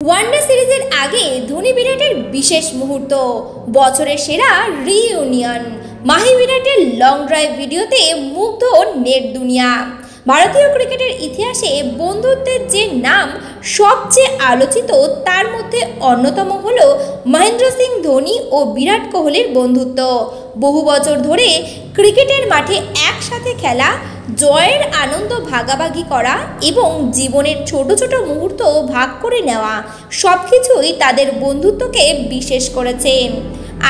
One day সিরিজের আগে ধোনি বিরাটের বিশেষ মুহূর্ত, বছরের সেরা রিইউনিয়ন, মাহি বিরাটের লং ড্রাইভ ভিডিওতে মুগ্ধ নেট দুনিয়া। ভারতীয় ক্রিকেটের ইতিহাসে বন্ধুত্বের যে নাম সবচেয়ে আলোচিত তার মধ্যে অন্যতম হল মহেন্দ্র সিং ধোনি ও বিরাট কোহলির বন্ধুত্ব। বহু বছর ধরে ক্রিকেটের মাঠে একসাথে খেলা, জয়ের আনন্দ ভাগাভাগি করা এবং জীবনের ছোট ছোট মুহূর্ত ভাগ করে নেওয়া সব কিছুই তাদের বন্ধুত্বকে বিশেষ করেছে।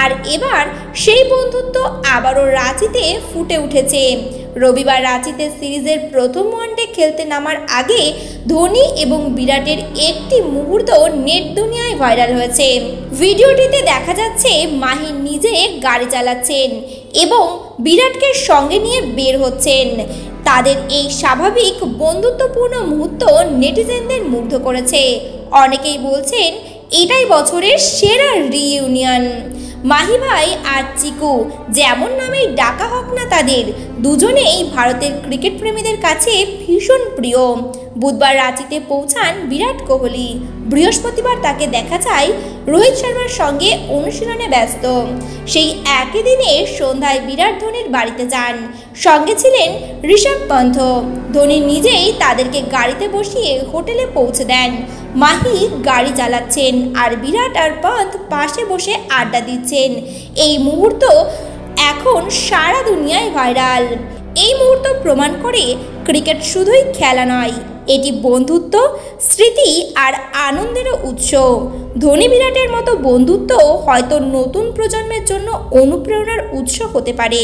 আর এবার সেই বন্ধুত্ব আবারও রাঁচিতে ফুটে উঠেছে। রবিবার রাঁচিতে সিরিজের প্রথম ওয়ানডে খেলতে নামার আগে ধোনি এবং বিরাটের একটি মুহূর্ত নেট দুনিয়ায় ভাইরাল হয়েছে। ভিডিওটিতে দেখা যাচ্ছে মাহি নিজে গাড়ি চালাচ্ছেন এবং বিরাটকে সঙ্গে নিয়ে বের হচ্ছেন। তাদের এই স্বাভাবিক বন্ধুত্বপূর্ণ মুহূর্ত নেটিজেনদের মুগ্ধ করেছে। অনেকেই বলছেন এটাই বছরের সেরা রিইউনিয়ন। মাহি ভাই আর চিকু, যেমন নামেই ডাকা হোক না তাদের, দুজনেই ভারতের ক্রিকেট প্রেমীদের কাছে ভীষণ প্রিয়। বুধবার রাঁচিতে পৌঁছান বিরাট কোহলি। বৃহস্পতিবার তাকে দেখা যায় রোহিত শর্মার সঙ্গে অনুশীলনে ব্যস্ত। সেই একই দিনে সন্ধ্যায় বিরাট ধোনির বাড়িতে যান, সঙ্গে ছিলেন ঋষভ পন্থ। ধোনি নিজেই তাদেরকে গাড়িতে বসিয়ে হোটেলে পৌঁছে দেন। মাহি গাড়ি চালাচ্ছেন আর বিরাট আর পন্থ পাশে বসে আড্ডা দিচ্ছেন। এই মুহূর্ত এখন সারা দুনিয়ায় ভাইরাল। এই মুহূর্ত প্রমাণ করে ক্রিকেট শুধুই খেলা নয়, এটি বন্ধুত্ব, স্মৃতি আর আনন্দেরও উৎস। ধোনি বিরাটের মতো বন্ধুত্ব হয়তো নতুন প্রজন্মের জন্য অনুপ্রেরণার উৎস হতে পারে।